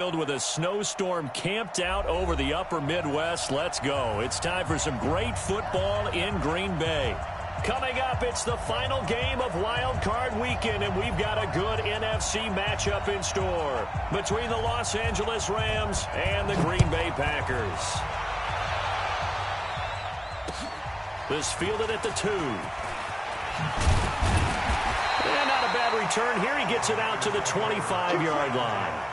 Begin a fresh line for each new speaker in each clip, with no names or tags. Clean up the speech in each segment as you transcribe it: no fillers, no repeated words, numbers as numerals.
Filled with a snowstorm camped out over the upper Midwest. Let's go. It's time for some great football in Green Bay. Coming up, it's the final game of Wild Card Weekend, and we've got a good NFC matchup in store between the Los Angeles Rams and the Green Bay Packers. This fielded at the 2. And not a bad return here. He gets it out to the 25-yard line.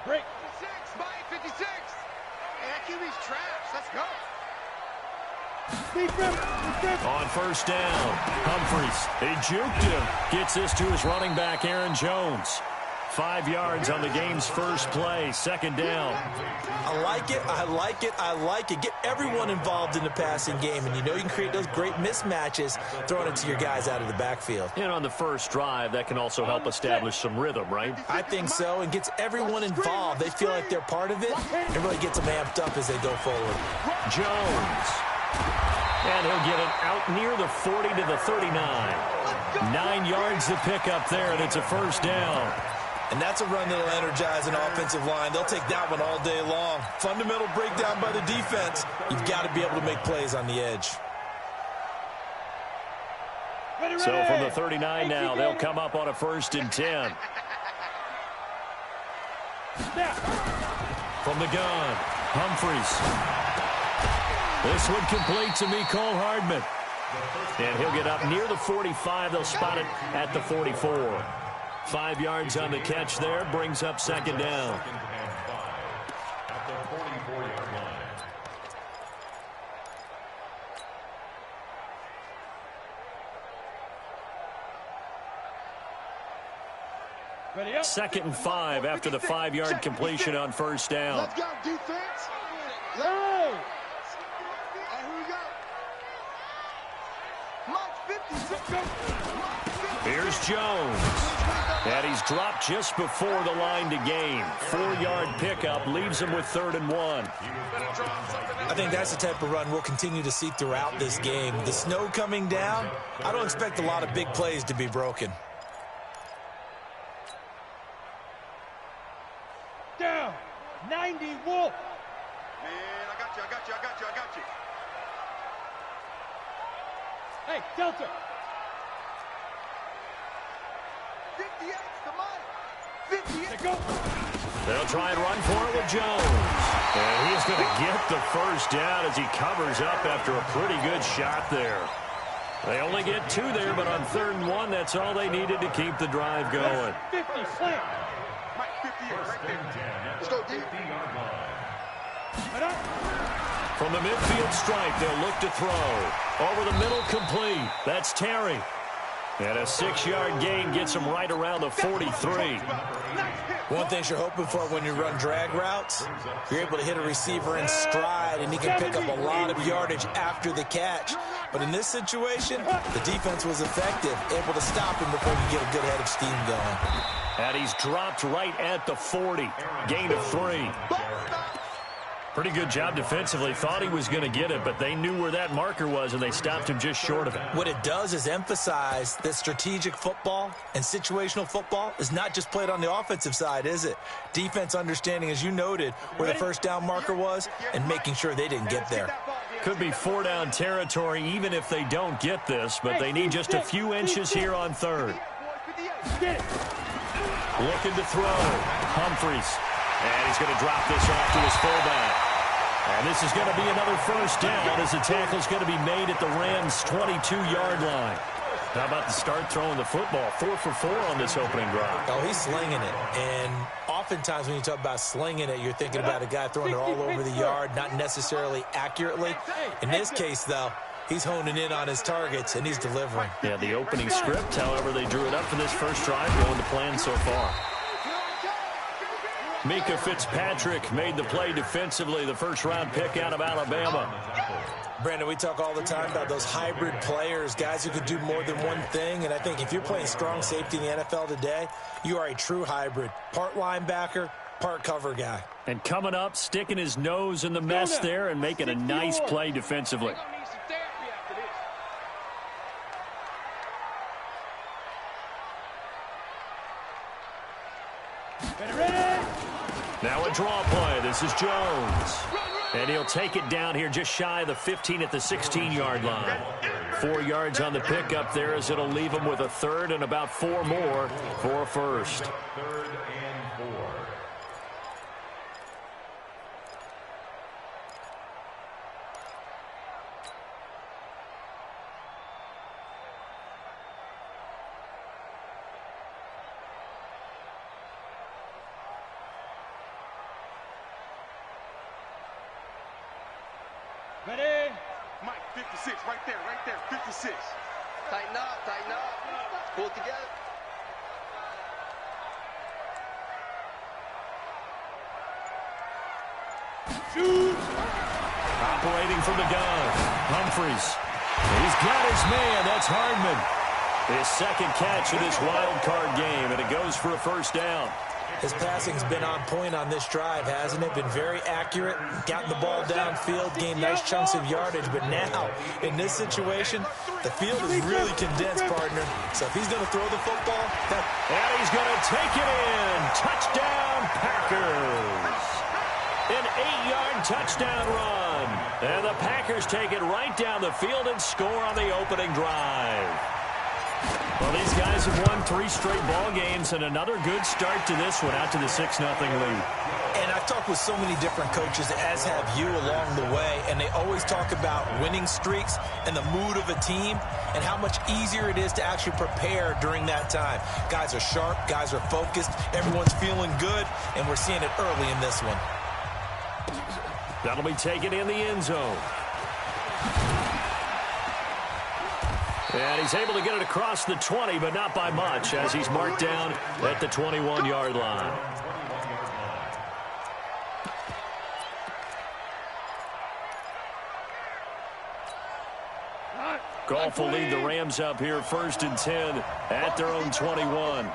Break. 56 by 56. And that QB's traps. Let's go.
On first down, Humphries. He juked him. Gets this to his running back, Aaron Jones. 5 yards on the game's first play. Second down.
I like it. I like it. I like it. Get everyone involved in the passing game. And you know you can create those great mismatches throwing it to your guys out of the backfield.
And on the first drive, that can also help establish some rhythm, right?
I think so. And gets everyone involved. They feel like they're part of it. And really gets them amped up as they go forward.
Jones. And he'll get it out near the 40 to the 39. 9 yards to pick up there, and it's a first down.
And that's a run that'll energize an offensive line. They'll take that one all day long. Fundamental breakdown by the defense. You've got to be able to make plays on the edge.
So from the 39 now, they'll come up on a 1st and 10. From the gun, Humphries. This one complete to Mecole Hardman. And he'll get up near the 45. They'll spot it at the 44. 5 yards on the catch there, brings up second down. Second and 5 after the 5-yard completion on first down.
Let's go, defense. Go.
Here's Jones. And he's dropped just before the line to gain. 4-yard pickup leaves him with 3rd and 1.
I think that's the type of run we'll continue to see throughout this game. The snow coming down, I don't expect a lot of big plays to be broken.
Down. 90 Wolf. Man, I got you. Hey, Delta. 58, come on. 58. Go.
They'll try and run for it with Jones. And he's going to get the first down as he covers up after a pretty good shot there. They only get 2 there, but on 3rd and 1, that's all they needed to keep the drive going.
50, slam. Mike, 58, right there. Let's go deep.
From the midfield stripe, they'll look to throw. Over the middle, complete. That's Terry. And a 6-yard gain gets him right around the 43.
One thing you're hoping for when you run drag routes, you're able to hit a receiver in stride, and he can pick up a lot of yardage after the catch. But in this situation, the defense was effective, able to stop him before you get a good head of steam going.
And he's dropped right at the 40. Gain of 3. Pretty good job defensively. Thought he was going to get it, but they knew where that marker was, and they stopped him just short of it.
What it does is emphasize that strategic football and situational football is not just played on the offensive side, is it? Defense understanding, as you noted, where the first down marker was and making sure they didn't get there.
Could be 4-down territory even if they don't get this, but they need just a few inches here on 3rd. Looking to throw. Humphries. And he's going to drop this off to his fullback. And this is going to be another first down as the tackle's going to be made at the Rams' 22-yard line. How about the start throwing the football? 4 for 4 on this opening drive.
Oh, he's slinging it. And oftentimes when you talk about slinging it, you're thinking about a guy throwing it all over the yard, not necessarily accurately. In this case, though, he's honing in on his targets, and he's delivering.
Yeah, the opening script, however, they drew it up for this first drive, going to plan so far. Mika Fitzpatrick made the play defensively, the first-round pick out of Alabama.
Brandon, we talk all the time about those hybrid players, guys who could do more than one thing. And I think if you're playing strong safety in the NFL today, you are a true hybrid. Part linebacker, part cover guy.
And coming up, sticking his nose in the mess there and making a nice play defensively. Now a draw play. This is Jones. And he'll take it down here just shy of the 15 at the 16-yard line. 4 yards on the pickup there as it'll leave him with a third and about 4 more for a first.
Third and 4.
Ready? Mike, 56, right there, 56. Tighten up. Pull it together.
Shoot! Operating from the gun, Humphries. He's got his man, that's Hardman. His second catch of this wild card game, and it goes for a first down.
His passing's been on point on this drive, hasn't it? Been very accurate, gotten the ball downfield, gained nice chunks of yardage. But now, in this situation, the field is really condensed, partner. So if he's going to throw the football,
and he's going to take it in. Touchdown, Packers. An 8-yard touchdown run. And the Packers take it right down the field and score on the opening drive. Well, these guys have won 3 straight ball games, and another good start to this one, out to the 6-0 lead.
And I've talked with so many different coaches, as have you, along the way, and they always talk about winning streaks and the mood of a team and how much easier it is to actually prepare during that time. Guys are sharp, guys are focused, everyone's feeling good, and we're seeing it early in this one.
That'll be taken in the end zone. And he's able to get it across the 20, but not by much, as he's marked down at the 21-yard line. Goff will lead the Rams up here, 1st and 10 at their own 21.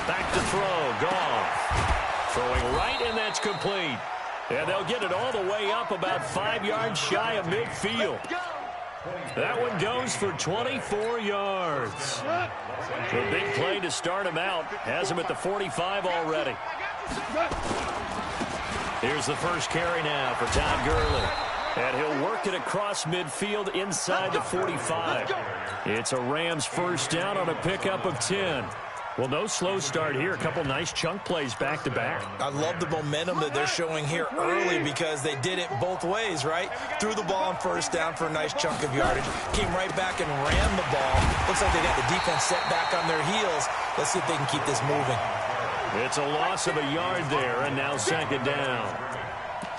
Back to throw, Goff. Throwing right, and that's complete. And they'll get it all the way up about 5 yards shy of midfield. That one goes for 24 yards. A big play to start him out. Has him at the 45 already. Here's the first carry now for Todd Gurley. And he'll work it across midfield inside the 45. It's a Rams first down on a pickup of 10. Well, no slow start here. A couple nice chunk plays back-to-back.
I love the momentum that they're showing here early because they did it both ways, right? Threw the ball on first down for a nice chunk of yardage. Came right back and ran the ball. Looks like they got the defense set back on their heels. Let's see if they can keep this moving.
It's a loss of a yard there, and now 2nd down.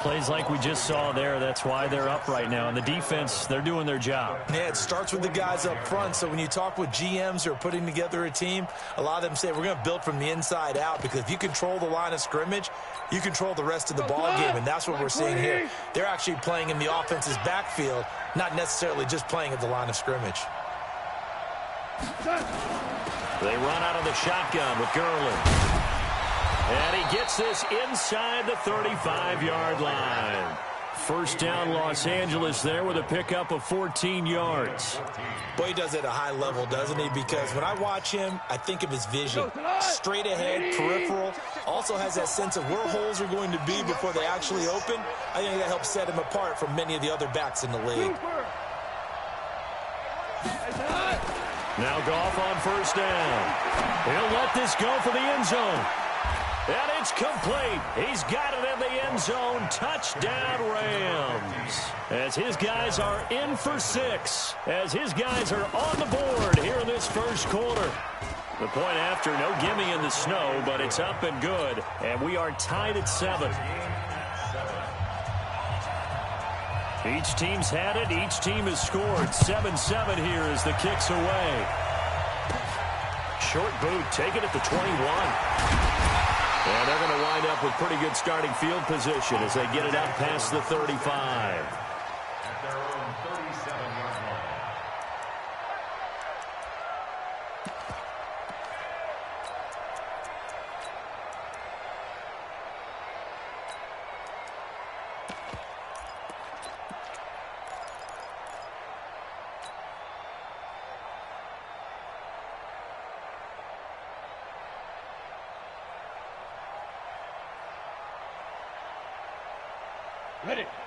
Plays like we just saw there, that's why they're up right now. And the defense, they're doing their job.
Yeah, it starts with the guys up front. So when you talk with GMs who are putting together a team, a lot of them say we're going to build from the inside out, because if you control the line of scrimmage, you control the rest of the ball game, and that's what we're seeing here. They're actually playing in the offense's backfield, not necessarily just playing at the line of scrimmage.
They run out of the shotgun with Gurley. And he gets this inside the 35-yard line. First down, Los Angeles there with a pickup of 14 yards.
Boy, he does it at a high level, doesn't he? Because when I watch him, I think of his vision. Straight ahead, peripheral. Also has that sense of where holes are going to be before they actually open. I think that helps set him apart from many of the other backs in the league.
Now Goff on first down. He'll let this go for the end zone. And it's complete. He's got it in the end zone. Touchdown, Rams. As his guys are in for 6. As his guys are on the board here in this first quarter. The point after, no gimme in the snow, but it's up and good. And we are tied at 7. Each team's had it. Each team has scored. 7-7 here as the kick's away. Short boot, taken at the 21. And they're going to wind up with pretty good starting field position as they get it up past the 35.
At their own 37-yard line.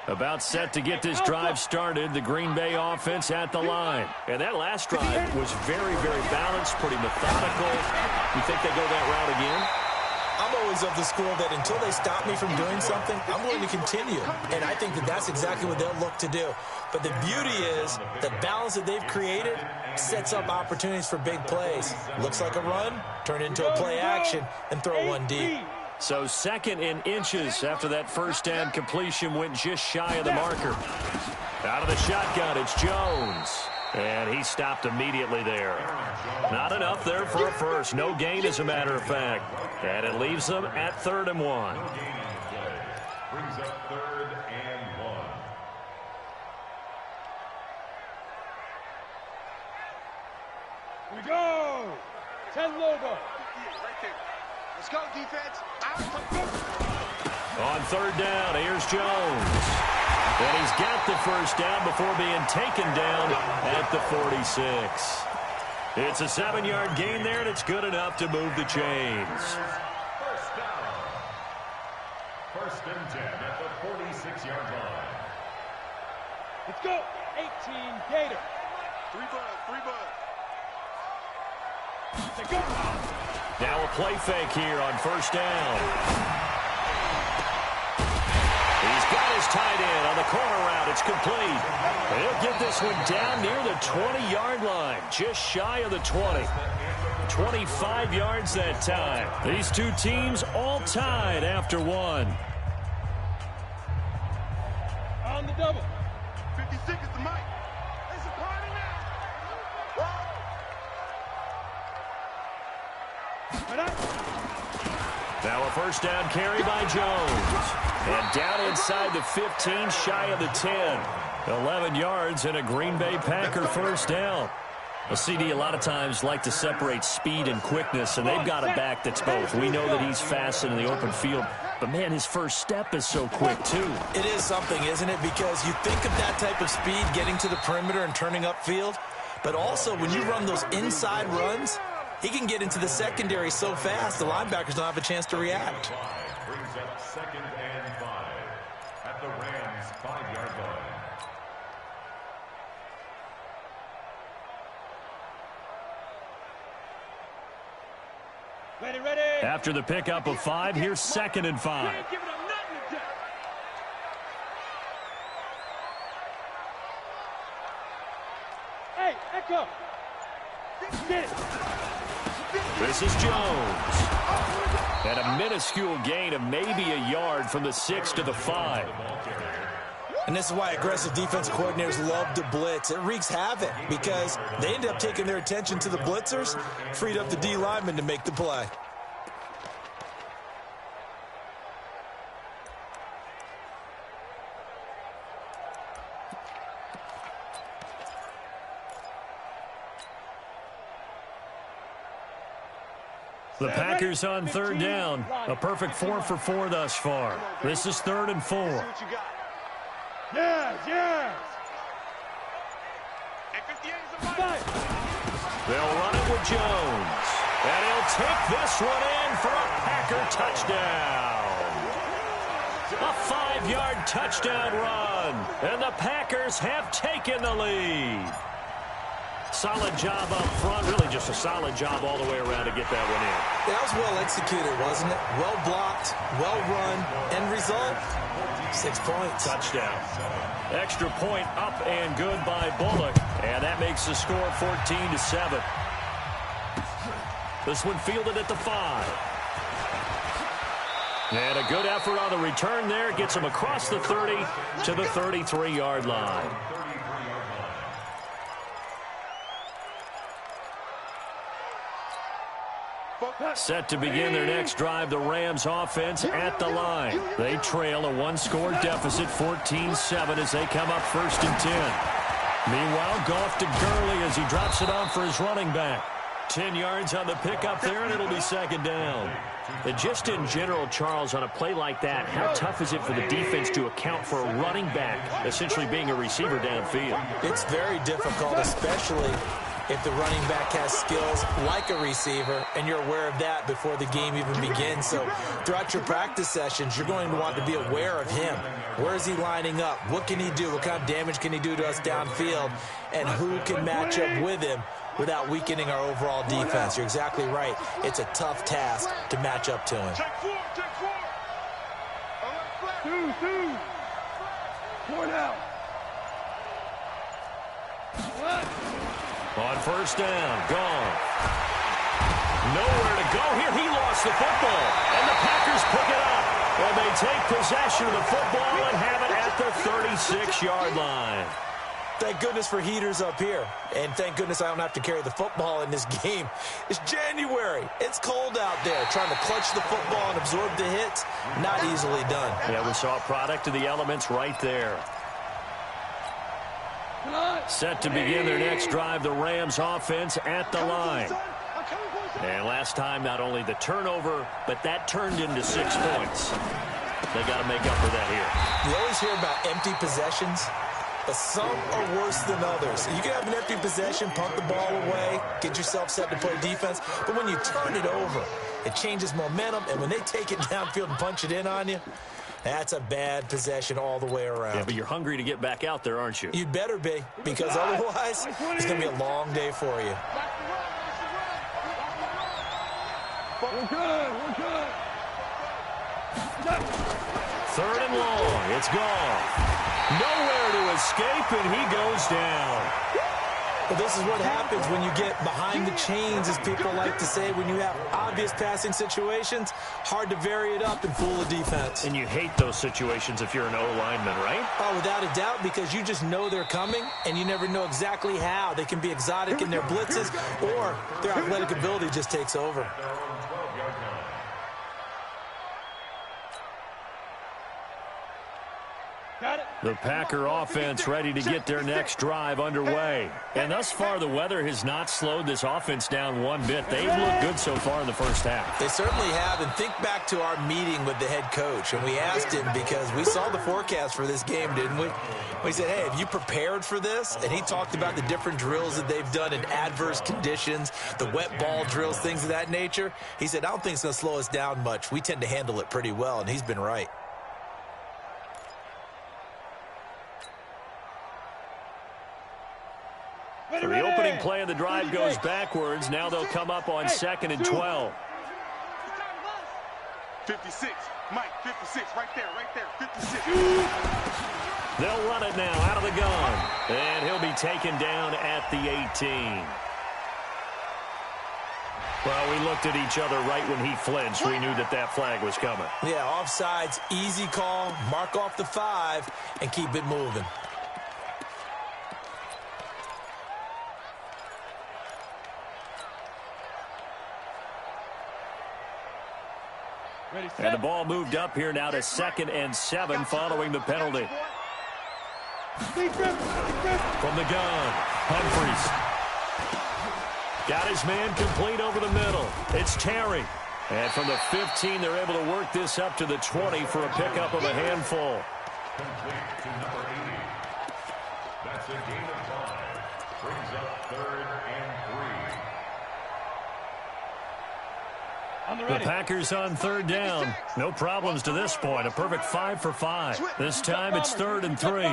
About set to get this drive started. The Green Bay offense at the line. And that last drive was very, very balanced, pretty methodical. You think they go that route again?
I'm always of the school that until they stop me from doing something, I'm going to continue. And I think that that's exactly what they'll look to do. But the beauty is the balance that they've created sets up opportunities for big plays. Looks like a run, turn into a play action, and throw one deep.
So second in inches after that first down completion went just shy of the marker. Out of the shotgun, it's Jones. And he stopped immediately there. Not enough there for a first. No gain, as a matter of fact. And it leaves them at 3rd and 1.
Brings up 3rd and 1.
We go! 10 logo.
Let's go, defense.
On 3rd down, here's Jones. And he's got the first down before being taken down at the 46. It's a 7-yard gain there, and it's good enough to move the chains.
First down. 1st and 10 at the 46-yard line.
Let's go. 18 Gator.
3 bud.
Let's go.
Now a play fake here on 1st down. He's got his tight end on the corner route. It's complete. And he'll get this one down near the 20-yard line, just shy of the 20. 25 yards that time. These two teams all tied after one.
On the double.
56 is the mic. It's a party now.
Now a first down carry by Jones. And down inside the 15, shy of the 10. 11 yards and a Green Bay Packer first down. A CD a lot of times like to separate speed and quickness, and they've got a back that's both. We know that he's fast in the open field, but, man, his first step is so quick, too.
It is something, isn't it? Because you think of that type of speed getting to the perimeter and turning upfield, but also when you run those inside runs, he can get into the secondary so fast the linebackers don't have a chance to react.
Brings up 2nd and 5 at the Rams' 5-yard line.
Ready.
After the pickup of 5, here's 2nd and 5.
Ain't giving them nothing to do. Hey, Echo. Get it.
This is Jones. And a minuscule gain of maybe a yard from the 6 to the 5.
And this is why aggressive defense coordinators love to blitz. It wreaks havoc because they end up taking their attention to the blitzers, freed up the D lineman to make the play.
The Packers on 3rd down. A perfect 4 for 4 thus far. This is 3rd and 4.
See what you got.
Yes.
And 58 is the mic.
Fight.
They'll run it with Jones. And he'll take this one in for a Packer touchdown. A 5-yard touchdown run. And the Packers have taken the lead. Solid job up front. Really just a solid job all the way around to get that one in.
That was well executed, wasn't it? Well blocked, well run. End result, 6 points.
Touchdown. Extra point up and good by Bullock. And that makes the score 14-7. This one fielded at the 5. And a good effort on the return there. Gets him across the 30 to the 33-yard line. Set to begin their next drive, the Rams offense at the line. They trail a one-score deficit, 14-7, as they come up 1st and 10. Meanwhile, Goff to Gurley as he drops it off for his running back. 10 yards on the pickup there, and it'll be 2nd down. And just in general, Charles, on a play like that, how tough is it for the defense to account for a running back essentially being a receiver downfield?
It's very difficult, especially if the running back has skills like a receiver, and you're aware of that before the game even begins. So throughout your practice sessions, you're going to want to be aware of him. Where is he lining up? What can he do? What kind of damage can he do to us downfield? And who can match up with him without weakening our overall defense? You're exactly right. It's a tough task to match up to him.
Two. 4 now.
On 1st down, gone. Nowhere to go here. He lost the football, and the Packers pick it up. And they take possession of the football and have it at the 36-yard line.
Thank goodness for heaters up here. And thank goodness I don't have to carry the football in this game. It's January. It's cold out there. Trying to clutch the football and absorb the hits, not easily done.
Yeah, we saw a product of the elements right there. Set to begin their next drive, the Rams offense at the line. And last time, not only the turnover, but that turned into 6 points. They got to make up for that here.
You always hear about empty possessions, but some are worse than others. You can have an empty possession, punt the ball away, get yourself set to play defense, but when you turn it over, it changes momentum, and when they take it downfield and punch it in on you, that's a bad possession all the way around.
Yeah, but you're hungry to get back out there, aren't you?
You'd better be, because otherwise, it's going to be a long day for you.
We're good.
3rd and long. It's gone. Nowhere to escape, and he goes down.
Well, this is what happens when you get behind the chains, as people like to say. When you have obvious passing situations, hard to vary it up and fool the defense.
And you hate those situations if you're an O-lineman, right?
Oh, without a doubt, because you just know they're coming, and you never know exactly how. They can be exotic in their blitzes, or their athletic ability just takes over.
The Packer offense ready to get their next drive underway. And thus far, the weather has not slowed this offense down one bit. They've looked good so far in the first half.
They certainly have. And think back to our meeting with the head coach. And we asked him, because we saw the forecast for this game, didn't we? We said, hey, have you prepared for this? And he talked about the different drills that they've done in adverse conditions, the wet ball drills, things of that nature. He said, I don't think it's going to slow us down much. We tend to handle it pretty well, and he's been right.
So the opening play of the drive goes backwards. Now they'll come up on 2nd and 12.
56. Mike, 56. Right there. 56.
They'll run it now out of the gun. And he'll be taken down at the 18. Well, we looked at each other right when he flinched. We knew that that flag was coming.
Yeah, offsides, easy call. Mark off the 5 and keep it moving.
And the ball moved up here now to 2nd and 7 following the penalty. From the gun, Humphries. Got his man complete over the middle. It's Terry. And from the 15, they're able to work this up to the 20 for a pickup of a handful.
Complete to number 80. That's a gain of 5. Brings up 3rd and 3.
The Packers on 3rd down. No problems to this point. A perfect 5 for 5. This time it's 3rd and 3.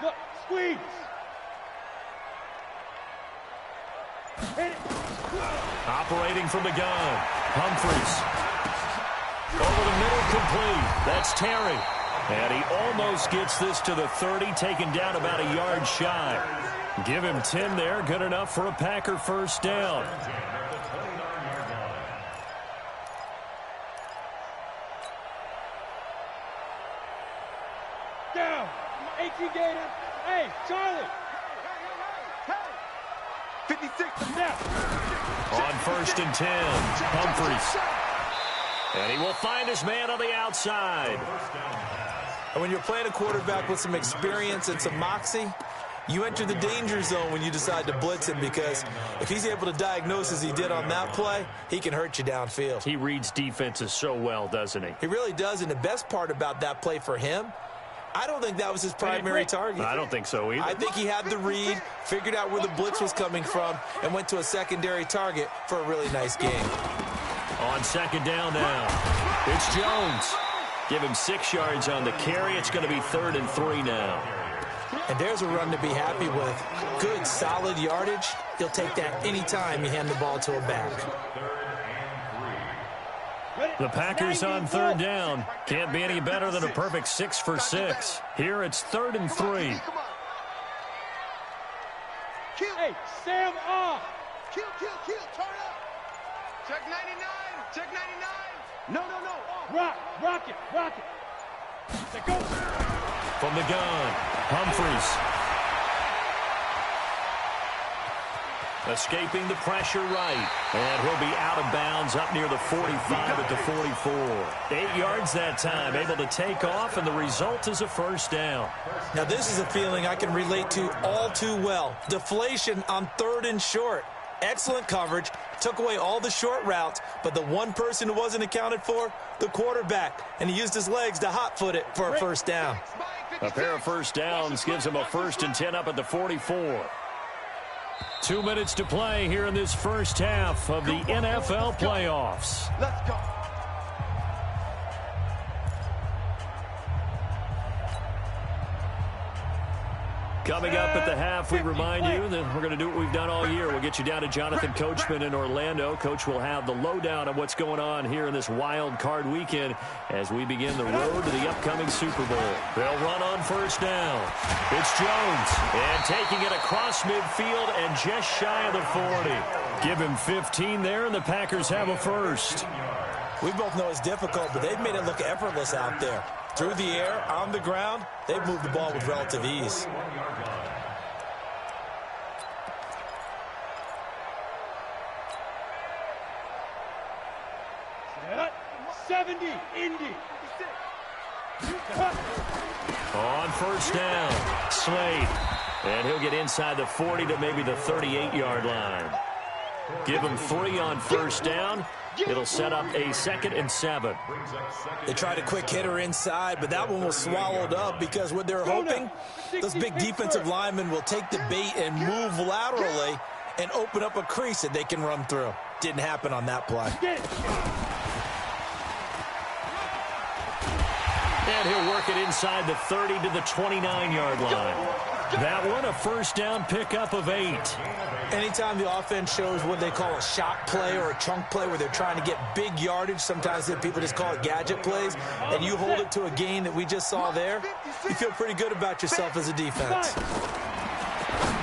Look, squeeze. Hit it.
Operating from the gun. Humphries. Over the middle, complete. That's Terry. And he almost gets this to the 30, taken down about a yard shy. Give him 10 there. Good enough for a Packer first down.
Down. 18 Gator. Hey, Charlie.
56.
Now.
On 1st and 10, Humphries. And he will find his man on the outside.
And when you're playing a quarterback with some experience and some moxie, you enter the danger zone when you decide to blitz him, because if he's able to diagnose as he did on that play, he can hurt you downfield.
He reads defenses so well, doesn't he?
He really does, and the best part about that play for him, I don't think that was his primary target.
I don't think so either.
I think he had the read, figured out where the blitz was coming from, and went to a secondary target for a really nice game.
On 2nd down now, it's Jones. Give him 6 yards on the carry. It's going to be 3rd and 3 now.
And there's a run to be happy with. Good, solid yardage. He'll take that anytime you hand the ball to a back.
The Packers on 3rd down. Can't be any better than a perfect 6 for 6. Here it's 3rd and 3.
Hey, Sam off.
Kill. Turn up. Check 99. Check 99. No.
Rock it. Let's go.
From the gun, Humphries. Escaping the pressure right. And he'll be out of bounds up near the 45 at the 44. 8 yards that time, able to take off, and the result is a 1st down.
Now this is a feeling I can relate to all too well. Deflation on 3rd and short. Excellent coverage, took away all the short routes, but the one person who wasn't accounted for, the quarterback, and he used his legs to hot-foot it for a 1st down.
A pair of 1st downs gives him a 1st and 10 up at the 44. 2 minutes to play here in this first half of the NFL playoffs.
Let's go.
Coming up at the half, we remind you that we're going to do what we've done all year. We'll get you down to Jonathan Coachman in Orlando. Coach will have the lowdown on what's going on here in this wild card weekend as we begin the road to the upcoming Super Bowl. They'll run on 1st down. It's Jones, and taking it across midfield and just shy of the 40. Give him 15 there, and the Packers have a 1st.
We both know it's difficult, but they've made it look effortless out there. Through the air, on the ground, they've moved the ball with relative ease.
Set. 70, Indy.
On 1st down, Slade. And he'll get inside the 40 to maybe the 38-yard line. Give him 3 on 1st down. It'll set up a 2nd and 7.
They tried a quick hitter inside, but that one was swallowed up because what they're hoping, those big defensive linemen will take the bait and move laterally and open up a crease that they can run through. Didn't happen on that play.
And he'll work it inside the 30 to the 29-yard line. That one, a 1st down pickup of 8.
Anytime the offense shows what they call a shot play or a chunk play where they're trying to get big yardage, sometimes people just call it gadget plays, and you hold it to a gain that we just saw there, you feel pretty good about yourself as a defense.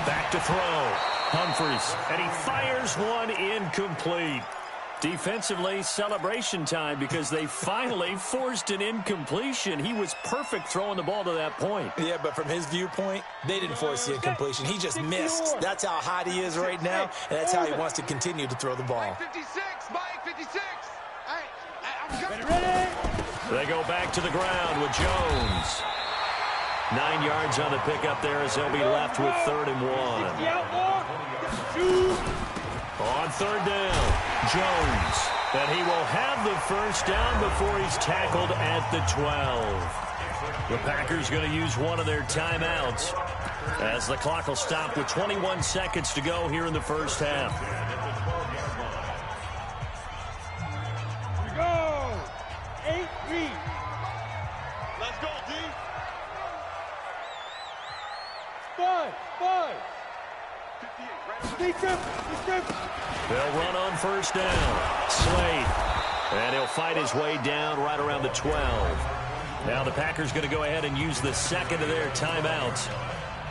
Back to throw. Humphries, and he fires one incomplete. Defensively, celebration time because they finally forced an incompletion. He was perfect throwing the ball to that point.
Yeah, but from his viewpoint, they didn't force the incompletion. He just missed. That's how hot he is right now, and that's how he wants to continue to throw the ball.
Mike 56. Mike 56. I'm
Ready?
They go back to the ground with Jones. 9 yards on the pickup there as they'll be left with 3rd and 1. On 3rd down, Jones. And he will have the 1st down before he's tackled at the 12. The Packers going to use one of their timeouts as the clock will stop with 21 seconds to go here in the first half.
Here we go. 8-3.
Let's go, D.
5.
They'll run on 1st down. Slade. And he'll fight his way down right around the 12. Now the Packers going to go ahead and use the second of their timeouts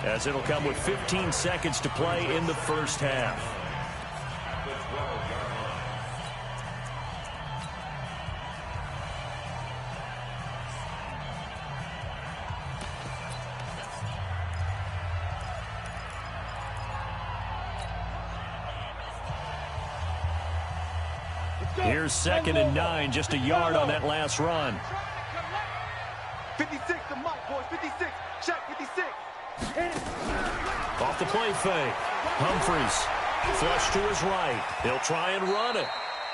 as it'll come with 15 seconds to play in the first half. Here's 2nd and 9, just a yard on that last run.
56 to Mike, boys. 56. Check, 56.
Off the play fake. Humphries. Flush to his right. He'll try and run it.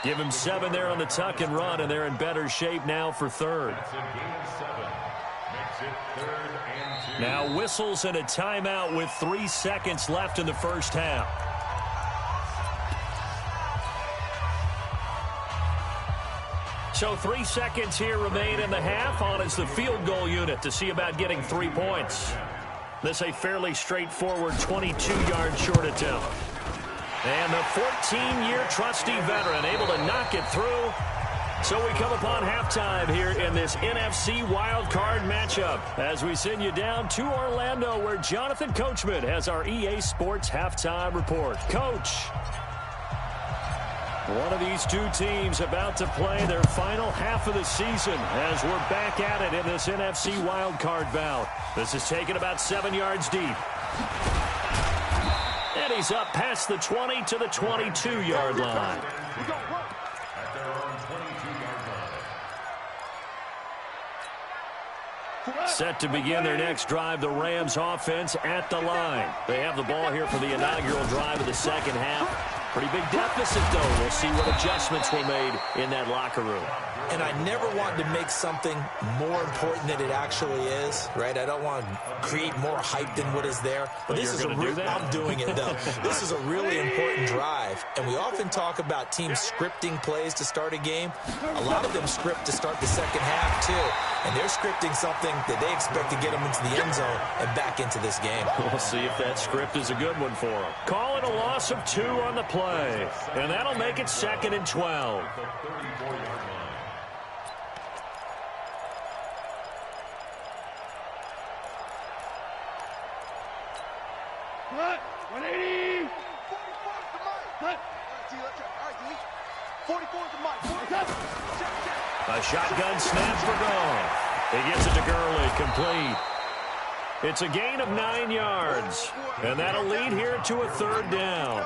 Give him 7 there on the tuck and run, and they're in better shape now for 3rd. Now whistles and a timeout with 3 seconds left in the first half. So 3 seconds here remain in the half. On is the field goal unit to see about getting 3 points. This a fairly straightforward 22-yard short attempt. And the 14-year trusty veteran able to knock it through. So we come upon halftime here in this NFC wildcard matchup as we send you down to Orlando where Jonathan Coachman has our EA Sports halftime report. Coach, one of these two teams about to play their final half of the season as we're back at it in this NFC wildcard bout. This is taken about 7 yards deep. And he's up past the 20 to the 22-yard line. Set to begin their next drive, the Rams offense at the line. They have the ball here for the inaugural drive of the second half. Pretty big deficit, though. We'll see what adjustments were made in that locker room.
And I never want to make something more important than it actually is, right? I don't want to create more hype than what is there. But this is I'm doing it, though. This is a really important drive. And we often talk about teams scripting plays to start a game. A lot of them script to start the second half, too. And they're scripting something that they expect to get them into the end zone and back into this game.
We'll see if that script is a good one for them. Call it a loss of 2 on the play. And that'll make it 2nd and 12.
Cut. 180. Cut.
44 to Mike.
A shotgun snap for Goff. He gets it to Gurley, complete. It's a gain of 9 yards. And that'll lead here to a 3rd down.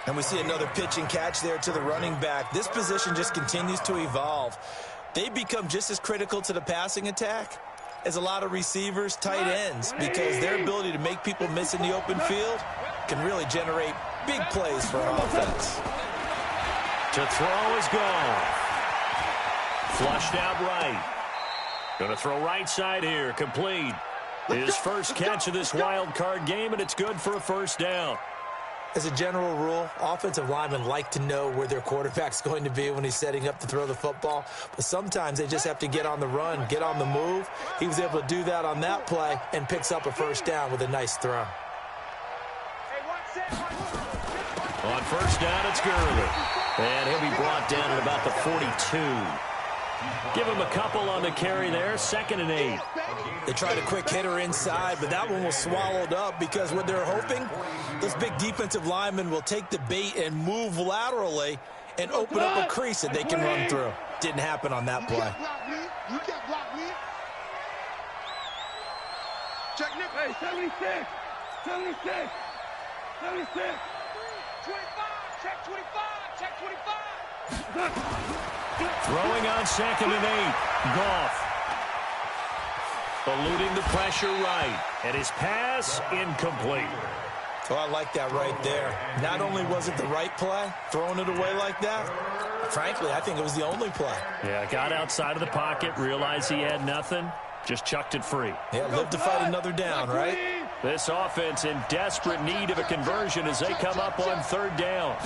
And we see another pitch and catch there to the running back. This position just continues to evolve. They become just as critical to the passing attack as a lot of receivers, tight ends, because their ability to make people miss in the open field can really generate big plays for an offense.
To throw is Goff. Flushed out right. Going to throw right side here, complete. His first catch of this wild card game, and it's good for a 1st down.
As a general rule, offensive linemen like to know where their quarterback's going to be when he's setting up to throw the football. But sometimes they just have to get on the run, get on the move. He was able to do that on that play and picks up a 1st down with a nice throw.
On 1st down, it's Gurley. And he'll be brought down at about the 42. Give him a couple on the carry there, 2nd and 8.
They tried a quick hitter inside, but that one was swallowed up because what they're hoping, those big defensive linemen will take the bait and move laterally and open up a crease that they can run through. Didn't happen on that play.
You can't block me. Check Nick.
Hey, 76. 76. 76.
25. Check 25. Check 25.
Throwing on 2nd and 8. Goff. Eluding the pressure right. And his pass incomplete.
Oh, I like that right there. Not only was it the right play, throwing it away like that, frankly, I think it was the only play.
Yeah, got outside of the pocket, realized he had nothing, just chucked it free.
Yeah, live to fight another down, right?
This offense in desperate need of a conversion as they come up on 3rd down.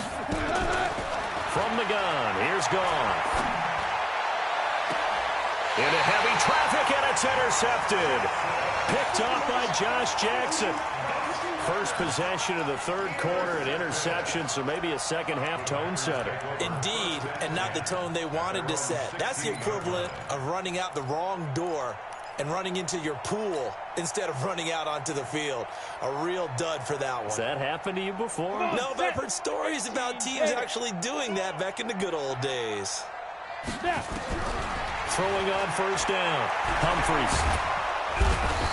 From the gun, here's Goff. Into heavy traffic, and it's intercepted. Picked off by Josh Jackson. First possession of the 3rd quarter, an interception, so maybe a second-half tone setter.
Indeed, and not the tone they wanted to set. That's the equivalent of running out the wrong door and running into your pool instead of running out onto the field. A real dud for that one.
Has that happened to you before?
No, but I've heard stories about teams actually doing that back in the good old days.
Throwing on 1st down. Humphries.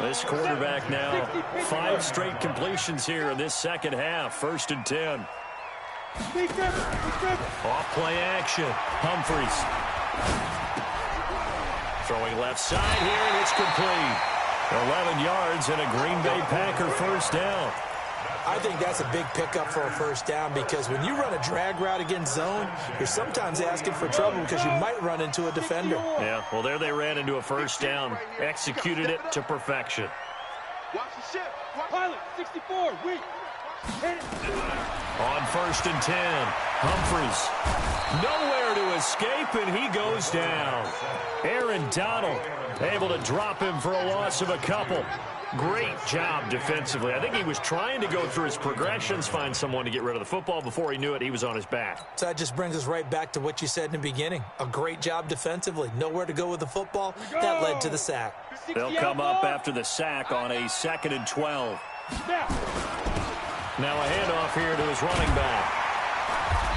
This quarterback now 5 straight completions here in this second half. 1st and 10. Off play action. Humphries. Throwing left side here, and it's complete. 11 yards and a Green Bay Packer first down.
I think that's a big pickup for a first down because when you run a drag route against zone, you're sometimes asking for trouble because you might run into a defender.
Yeah, well, there they ran into a first down. Executed it to perfection.
Watch the shift.
Pilot, 64, weak.
On 1st and 10, Humphries. Nowhere to escape, and he goes down. Aaron Donald able to drop him for a loss of a couple. Great job defensively. I think he was trying to go through his progressions, find someone to get rid of the football. Before he knew it, he was on his back.
So that just brings us right back to what you said in the beginning. A great job defensively. Nowhere to go with the football. That led to the sack.
They'll come up after the sack on a 2nd and 12. Now a handoff here to his running back.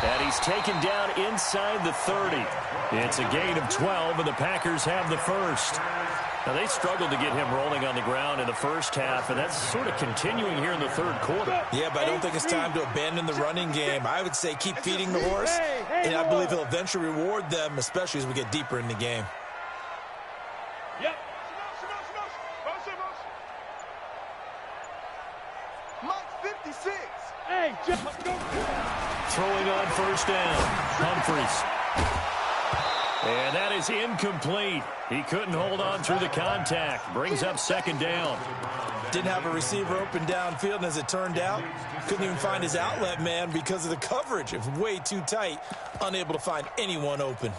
And he's taken down inside the 30. It's a gain of 12, and the Packers have the first. Now, they struggled to get him rolling on the ground in the first half, and that's sort of continuing here in the third quarter.
Yeah, but I don't think it's time to abandon the running game. I would say keep feeding the horse, and I believe he'll eventually reward them, especially as we get deeper in the game.
Yep.
Mike 56.
Hey, Jeff, go.
Throwing on 1st down. Humphries. And that is incomplete. He couldn't hold on through the contact. Brings up 2nd down.
Didn't have a receiver open downfield, and as it turned out, couldn't even find his outlet man because of the coverage. It was way too tight, unable to find anyone open.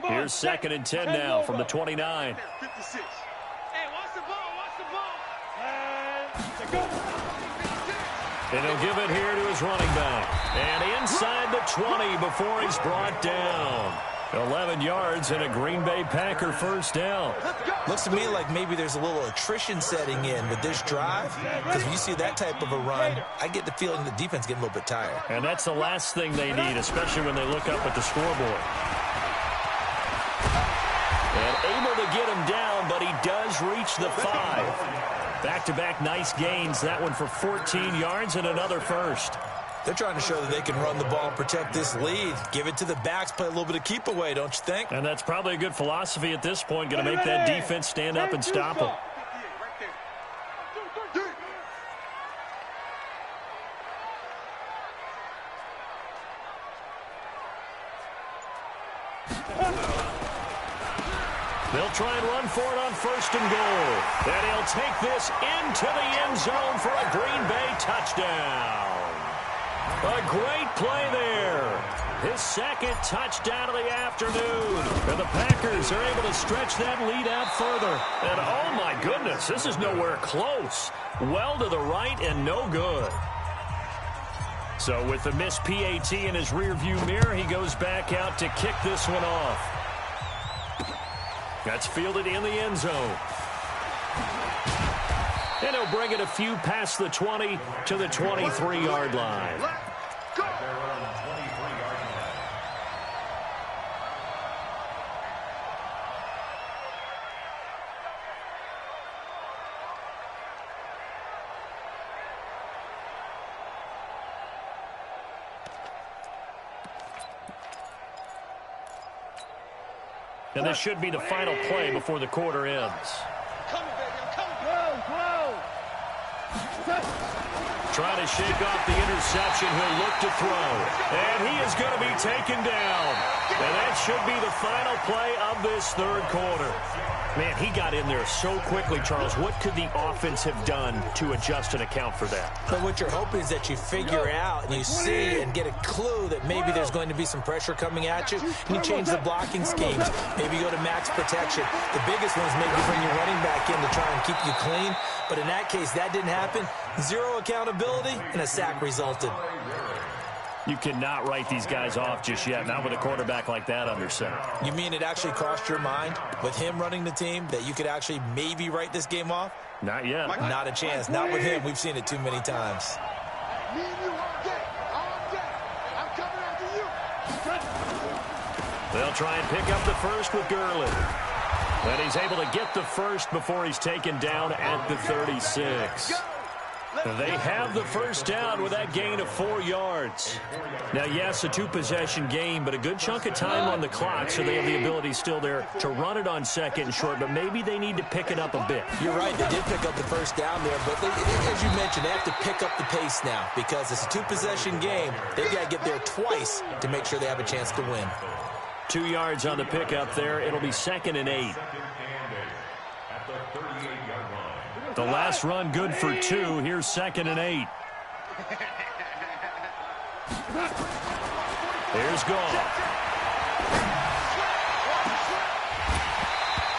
Here's 2nd and 10 now from the 29.
56.
Hey, watch the ball, watch the ball. Go.
And he'll give it here to his running back. And inside the 20 before he's brought down. 11 yards and a Green Bay Packer first down.
Looks to me like maybe there's a little attrition setting in with this drive, because when you see that type of a run, I get the feeling the defense getting a little bit tired.
And that's the last thing they need, especially when they look up at the scoreboard. And able to get him down, but he does reach the 5. Back-to-back nice gains. That one for 14 yards and another first.
They're trying to show that they can run the ball and protect this lead. Give it to the backs, play a little bit of keep away, don't you think?
And that's probably a good philosophy at this point. Going to make that defense stand up and stop them. They'll try and run for it on 1st and goal. And he'll take this into the end zone for a Green Bay touchdown. A great play there. His 2nd touchdown of the afternoon. And the Packers are able to stretch that lead out further. And oh my goodness, this is nowhere close. Well to the right and no good. So with the missed PAT in his rearview mirror, he goes back out to kick this one off. That's fielded in the end zone. And he'll bring it a few past the 20 to the 23-yard line. And this should be the final play before the quarter ends.
Come, baby, I'm coming. Go.
Trying to shake off the interception. He'll look to throw. And he is going to be taken down. And that should be the final play of this third quarter. Man, he got in there so quickly, Charles. What could the offense have done to adjust and account for that?
But what you're hoping is that you figure out and you see and get a clue that maybe there's going to be some pressure coming at you, and you change the blocking schemes. Maybe go to max protection. The biggest one is maybe bring your running back in to try and keep you clean. But in that case, that didn't happen. Zero accountability, and a sack resulted.
You cannot write these guys off just yet, not with a quarterback like that under center.
You mean it actually crossed your mind with him running the team that you could actually maybe write this game off?
Not yet.
Not a chance. Not with him. We've seen it too many times.
Me and you all day. All day. I'm coming after you.
They'll try and pick up the first with Gurley. And he's able to get the first before he's taken down at the 36. They have the first down with that gain of 4 yards. Now, yes, a 2-possession game, but a good chunk of time on the clock, so they have the ability still there to run it on second and short, but maybe they need to pick it up a bit.
You're right. They did pick up the first down there, but as you mentioned, they have to pick up the pace now because it's a 2-possession game. They've got to get there twice to make sure they have a chance to win.
2 yards on the pickup there. It'll be 2nd and 8. The last run good for 2. Here's 2nd and 8. Here's Goff.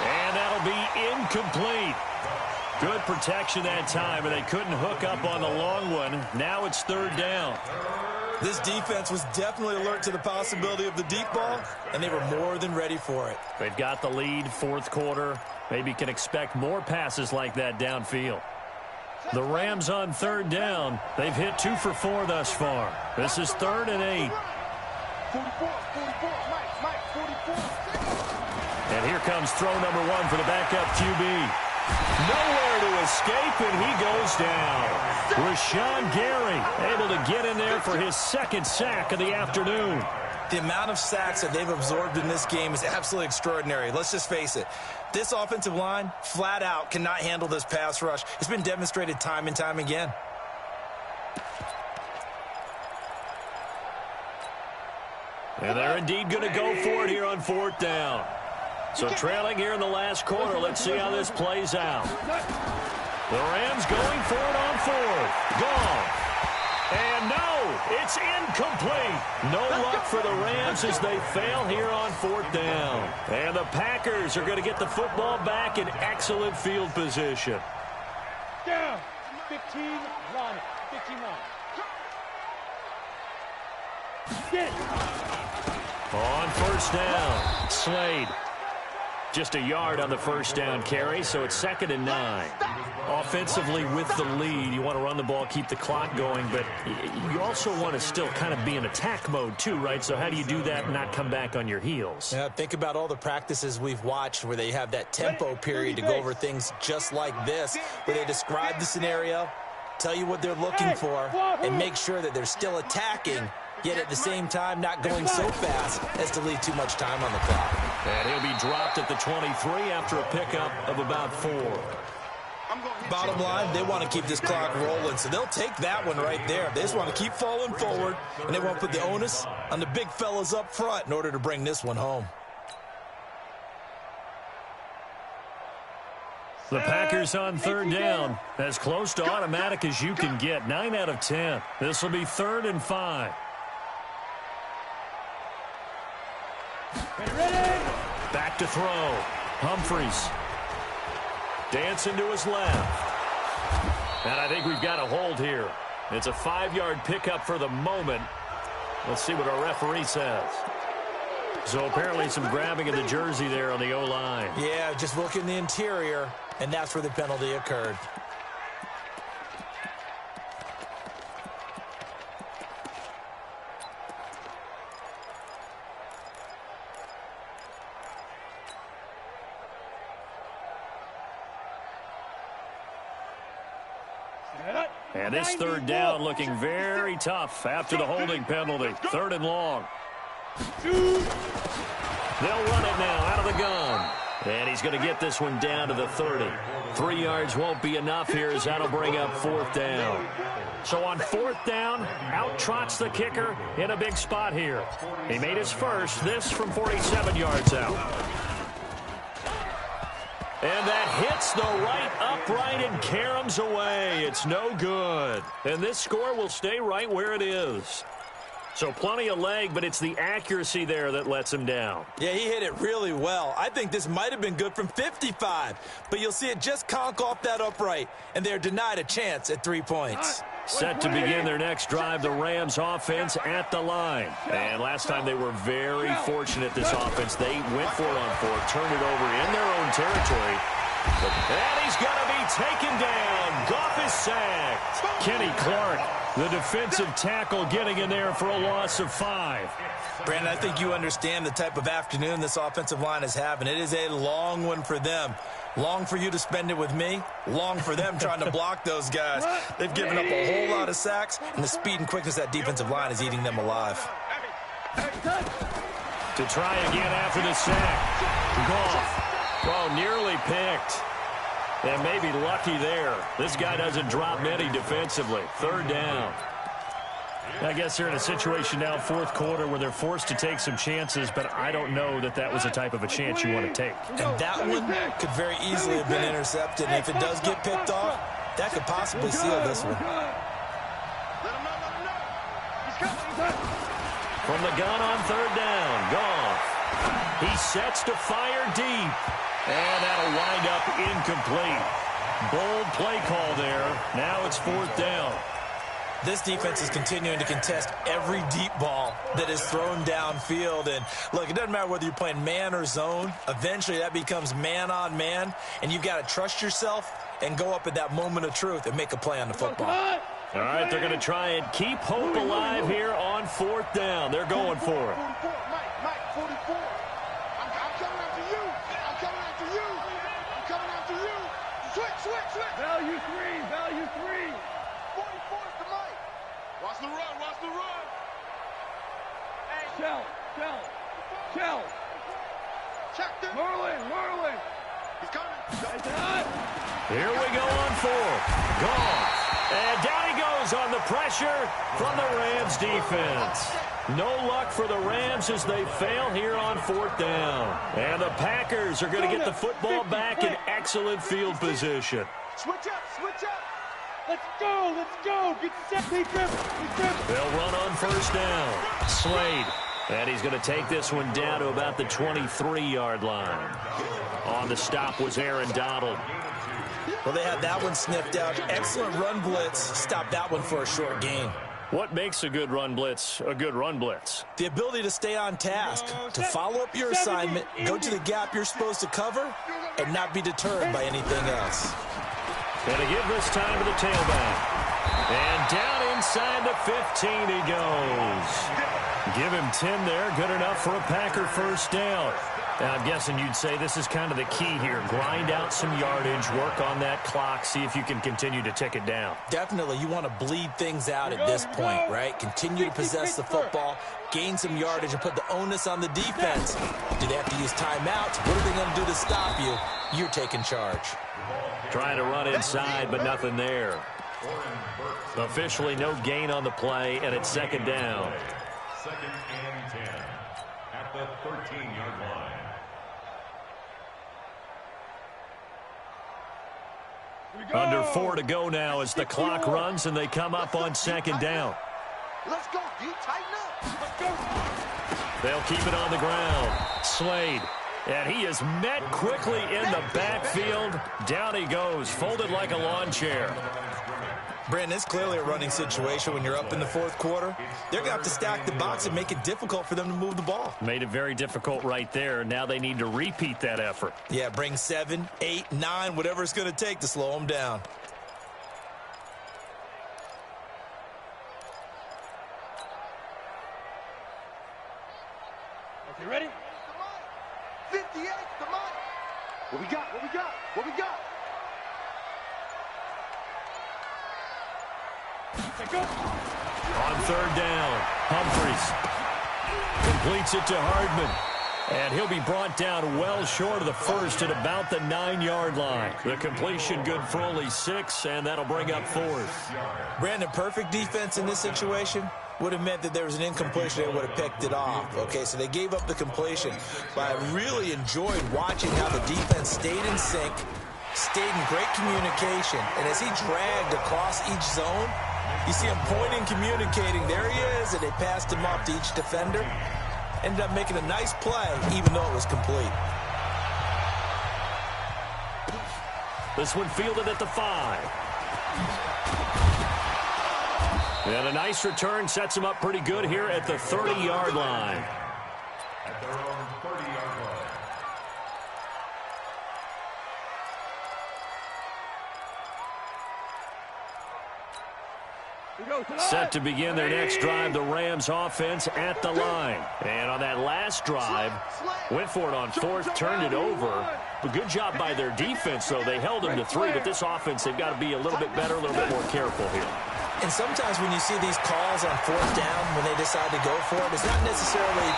And that'll be incomplete. Good protection that time, and they couldn't hook up on the long one. Now it's 3rd down.
This defense was definitely alert to the possibility of the deep ball, and they were more than ready for it.
They've got the lead, 4th quarter. Maybe can expect more passes like that downfield. The Rams on 3rd down. They've hit 2 for 4 thus far. This is 3rd and 8.
44, Mike, 44.
And here comes throw number 1 for the backup QB. Nowhere to escape, and he goes down. Rashawn Gary able to get in there for his 2nd sack of the afternoon.
The amount of sacks that they've absorbed in this game is absolutely extraordinary. Let's just face it. This offensive line, flat out, cannot handle this pass rush. It's been demonstrated time and time again.
And they're indeed going to go for it here on 4th down. So trailing here in the last quarter. Let's see how this plays out. The Rams going for it on 4th. Gone. And no, it's incomplete. No luck for the Rams as they fail here on 4th down. And the Packers are going to get the football back in excellent field position.
Down. 15 line. 15 line. Get.
On 1st down, Slade. Just a yard on the 1st down carry, so it's 2nd and 9. Offensively with the lead, you want to run the ball, keep the clock going, but you also want to still kind of be in attack mode too, right? So how do you do that and not come back on your heels?
Yeah, think about all the practices we've watched where they have that tempo period to go over things just like this, where they describe the scenario, tell you what they're looking for, and make sure that they're still attacking, yet at the same time not going so fast as to leave too much time on the clock.
And he'll be dropped at the 23 after a pickup of about 4.
Bottom line, they want to keep this clock rolling, so they'll take that one right there. They just want to keep falling forward, and they want to put the onus on the big fellas up front in order to bring this one home.
The Packers on 3rd down, as close to automatic as you can get. 9 out of 10. This will be 3rd and 5. Back to throw. Humphries. Dancing to his left. And I think we've got a hold here. It's a 5-yard pickup for the moment. Let's see what our referee says. So apparently some grabbing of the jersey there on the O-line.
Yeah, just look in the interior, and that's where the penalty occurred.
And this 3rd down looking very tough after the holding penalty. 3rd and long. They'll run it now out of the gun. And he's going to get this one down to the 30. 3 yards won't be enough here as that'll bring up 4th down. So on 4th down, out trots the kicker in a big spot here. He made his first, this from 47 yards out. And that hits the right upright and caroms away. It's no good. And this score will stay right where it is. So plenty of leg, but it's the accuracy there that lets him down.
Yeah, he hit it really well. I think this might have been good from 55, but you'll see it just conk off that upright, and they're denied a chance at 3 points.
Set to begin their next drive, the Rams offense at the line. And last time they were very fortunate, this offense. They went for it on fourth, turned it over in their own territory. And he's going to be taken down. Goff is sacked. Kenny Clark, the defensive tackle, getting in there for a loss of 5.
Brandon, I think you understand the type of afternoon this offensive line is having. It is a long one for them. Long for you to spend it with me. Long for them trying to block those guys. They've given up a whole lot of sacks, and the speed and quickness of that defensive line is eating them alive.
To try again after the sack. Goff. Oh, nearly picked. And maybe lucky there. This guy doesn't drop many defensively. 3rd down. I guess they're in a situation now, 4th quarter, where they're forced to take some chances, but I don't know that that was the type of a chance you want to take.
And that one could very easily have been intercepted. And if it does get picked off, that could possibly seal this one.
From the gun on 3rd down, Goff. He sets to fire deep. And that'll wind up incomplete. Bold play call there. Now it's 4th down.
This defense is continuing to contest every deep ball that is thrown downfield. And, look, it doesn't matter whether you're playing man or zone. Eventually, that becomes man-on-man, and you've got to trust yourself and go up at that moment of truth and make a play on the football.
All right, they're going to try and keep hope alive here on 4th down. They're going for it.
Mike, 44. I'm coming after you. I'm coming after you. I'm coming after you. Switch.
Value 3.
44 to Mike. Watch the run.
Shell.
Check them.
Merlin.
He's coming.
Here we go on 4th. Goff. And down he goes on the pressure from the Rams defense. No luck for the Rams as they fail here on 4th down. And the Packers are going to get the football back in excellent field position.
Switch up.
Let's go. Get set. Be grip.
They'll run on 1st down. Slade. And he's going to take this one down to about the 23-yard line. On the stop was Aaron Donald.
Well, they had that one sniffed out. Excellent run blitz. Stopped that one for a short gain.
What makes a good run blitz a good run blitz?
The ability to stay on task, to follow up your assignment, go to the gap you're supposed to cover, and not be deterred by anything else.
Going to give this time to the tailback. And down inside the 15 he goes. Give him 10 there. Good enough for a Packer 1st down. Now, I'm guessing you'd say this is kind of the key here. Grind out some yardage, work on that clock, see if you can continue to tick it down.
Definitely, you want to bleed things out at this point, right? Continue to possess the football, gain some yardage, and put the onus on the defense. Do they have to use timeouts? What are they going to do to stop you? You're taking charge.
Trying to run inside, but nothing there. Officially no gain on the play, and it's 2nd down.
2nd and 10 at the 13-yard line.
Under 4 to go now as the clock runs and they come up on 2nd down.
Let's go, D. Tighten up. Let's go.
They'll keep it on the ground. Slade. And he is met quickly in the backfield. Down he goes, folded like a lawn chair.
Brandon, it's clearly a running situation when you're up in the 4th quarter. They're going to have to stack the box and make it difficult for them to move the ball.
Made it very difficult right there. Now they need to repeat that effort.
Yeah, bring 7, 8, 9, whatever it's going to take to slow them down.
Okay, ready?
58 to Mike. What we got?
Okay, go.
On 3rd down, Humphries completes it to Hardman. And he'll be brought down well short of the 1st at about the 9-yard line. The completion good for only 6, and that'll bring up 4th.
Brandon, perfect defense in this situation would have meant that there was an incompletion. They would have picked it off. Okay, so they gave up the completion. But I really enjoyed watching how the defense stayed in sync, stayed in great communication, and as he dragged across each zone, You see him pointing, communicating. There he is, and they passed him off to each defender. Ended up making a nice play, even though it was complete.
This one fielded at the 5. And a nice return sets him up pretty good here at the 30-yard line.
At their own 30-yard line.
Set to begin their next drive, the Rams offense at the line. And on that last drive, went for it on 4th, turned it over. But good job by their defense, though. They held them to 3, but this offense, they've got to be a little bit better, a little bit more careful here.
And sometimes when you see these calls on 4th down, when they decide to go for it, it's not necessarily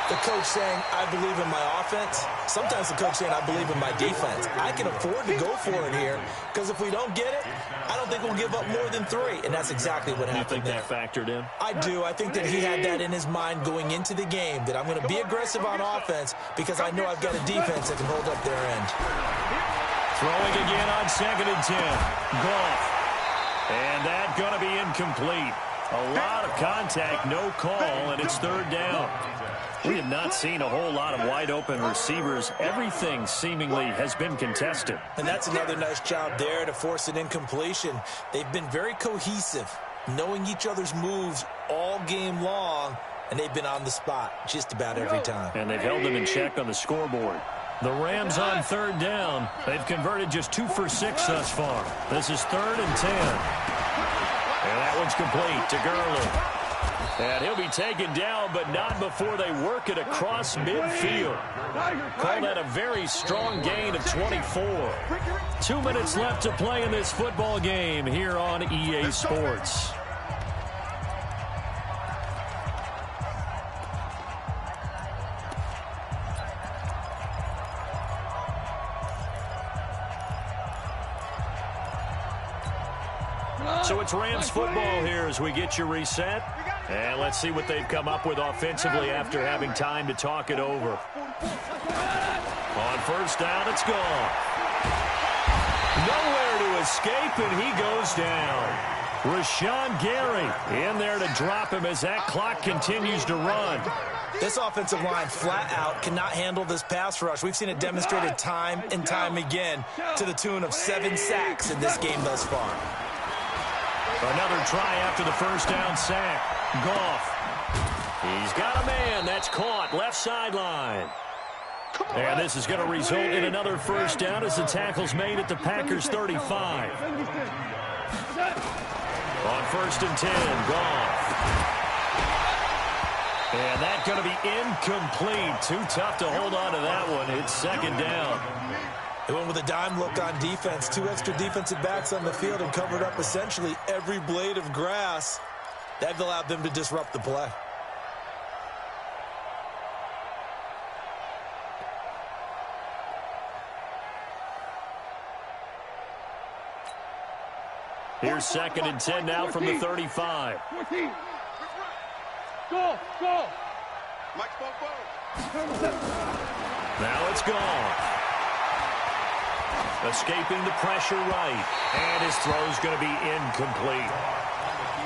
the coach saying, I believe in my offense. Sometimes the coach saying, I believe in my defense. I can afford to go for it here, because if we don't get it, I don't think we'll give up more than 3. And that's exactly what happened there.
You think that factored in?
I do. I think that he had that in his mind going into the game, that I'm going to be aggressive on offense because I know I've got a defense that can hold up their end.
Throwing again on 2nd and 10. Goff. And that's going to be incomplete. A lot of contact, no call, and it's 3rd down. We have not seen a whole lot of wide-open receivers. Everything seemingly has been contested.
And that's another nice job there to force an incompletion. They've been very cohesive, knowing each other's moves all game long, and they've been on the spot just about every time.
And they've held them in check on the scoreboard. The Rams on 3rd down. They've converted just 2 for 6 thus far. This is 3rd and 10. And that one's complete to Gurley. And he'll be taken down, but not before they work it across midfield. Call that a very strong gain of 24. 2 minutes left to play in this football game here on EA Sports. So it's Rams football here as we get you reset. And let's see what they've come up with offensively after having time to talk it over. On 1st down, it's gone. Nowhere to escape, and he goes down. Rashawn Gary in there to drop him as that clock continues to run.
This offensive line flat out cannot handle this pass rush. We've seen it demonstrated time and time again to the tune of 7 sacks in this game thus far.
Another try after the 1st down sack. Goff. He's got a man. That's caught. Left sideline. And this is going to result in another 1st down as the tackle's made at the Packers' 35. On 1st and 10, Goff. And that's going to be incomplete. Too tough to hold on to that one. It's 2nd down.
They went with a dime look on defense. 2 extra defensive backs on the field and covered up essentially every blade of grass. That allowed them to disrupt the play.
Here's 2nd and 10 now from the 35.
Go!
Now it's gone. Escaping the pressure right. And his throw's going to be incomplete.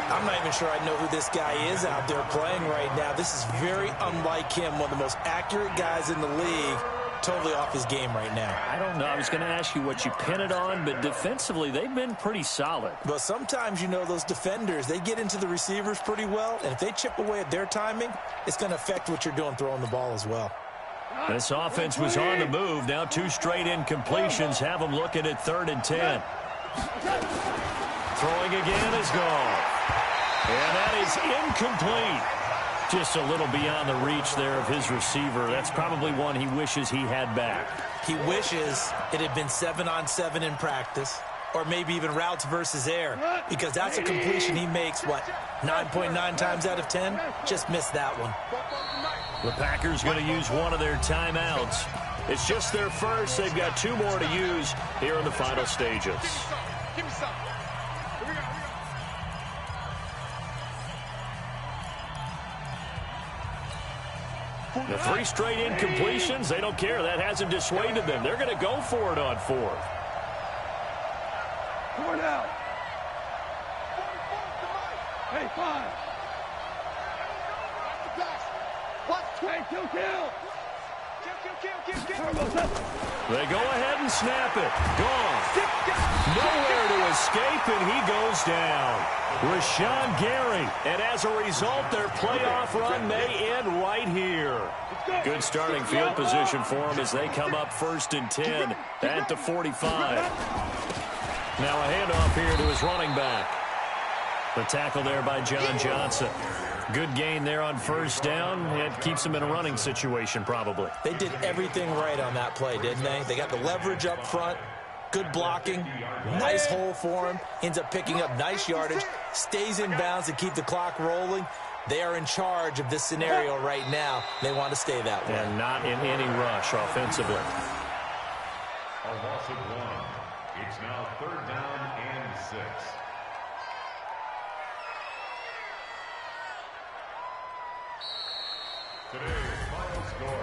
I'm not even sure I know who this guy is out there playing right now. This is very unlike him, one of the most accurate guys in the league. Totally off his game right now.
I don't know. I was going to ask you what you pin it on, but defensively, they've been pretty solid.
But sometimes, you know, those defenders, they get into the receivers pretty well, and if they chip away at their timing, it's going to affect what you're doing throwing the ball as well.
This offense was on the move. Now 2 straight incompletions have them looking at 3rd and 10. Throwing again is gone. And that is incomplete. Just a little beyond the reach there of his receiver. That's probably one he wishes he had back.
He wishes it had been 7-on-7 in practice, or maybe even routes versus air, because that's a completion he makes, 9.9 times out of 10? Just missed that one.
The Packers going to use one of their timeouts. It's just their first. They've got 2 more to use here in the final stages.
Give me some. Here we go.
The 3 straight incompletions, they don't care. That hasn't dissuaded them. They're going to go for it on 4th.
4 down. Hey, 5.
Watch the pass. Watch.
Hey, kill.
They go ahead and snap it. Gone. Nowhere to escape, and he goes down. Rashawn Gary. And as a result, their playoff run may end right here. Good starting field position for them as they come up 1st and 10 at the 45. Now a handoff here to his running back. The tackle there by John Johnson. Good gain there on 1st down. It keeps them in a running situation probably.
They did everything right on that play, didn't they? They got the leverage up front, good blocking, nice hole for him, ends up picking up nice yardage, stays in bounds to keep the clock rolling. They are in charge of this scenario right now. They want to stay that way.
And not in any rush offensively.
A loss of 1. It's now 3rd down and 6.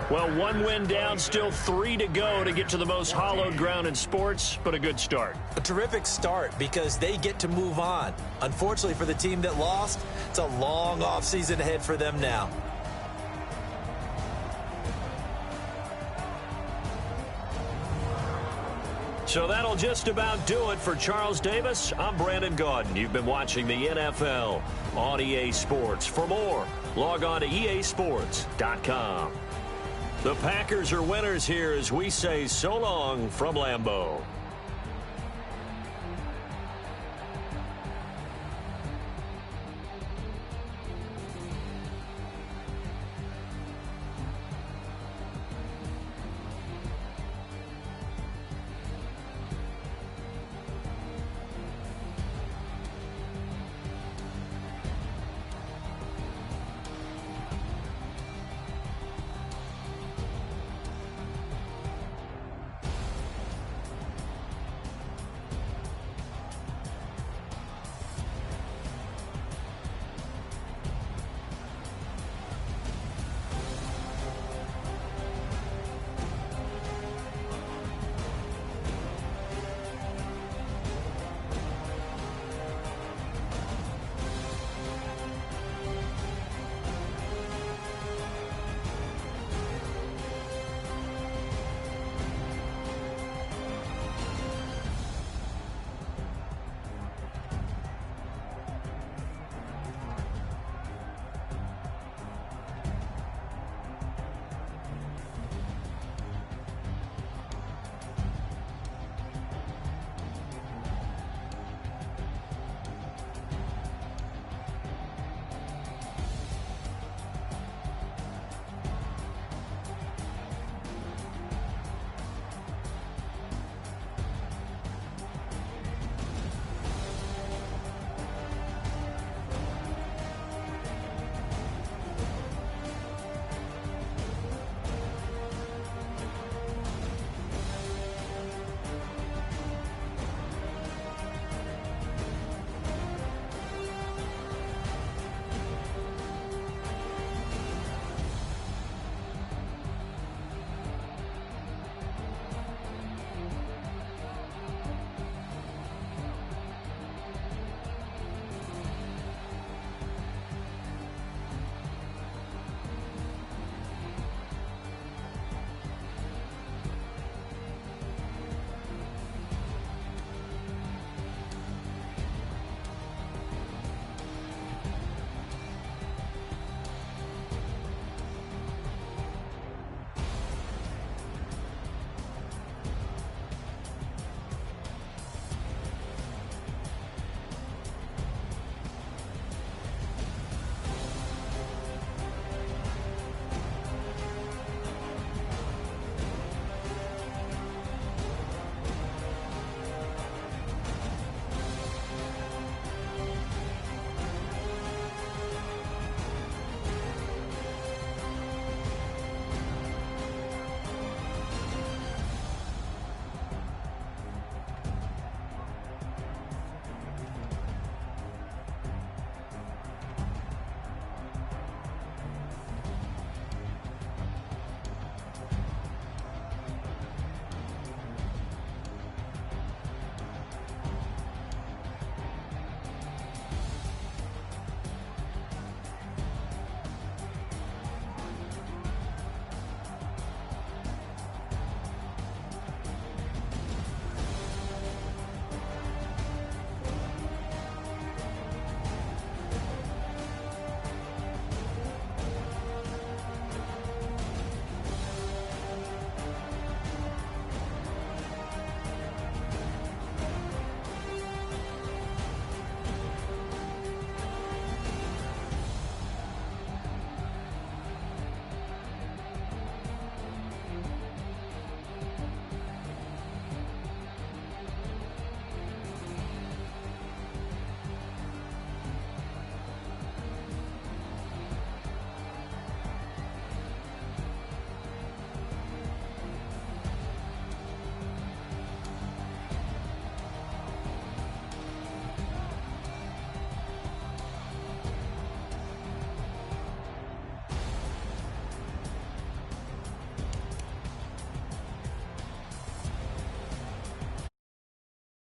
Well, 1 win down, still 3 to go to get to the most hallowed ground in sports, but a good start.
A terrific start because they get to move on. Unfortunately for the team that lost, it's a long offseason ahead for them now.
So that'll just about do it for Charles Davis. I'm Brandon Gaudin. You've been watching the NFL on EA Sports. For more, log on to easports.com. The Packers are winners here as we say so long from Lambeau.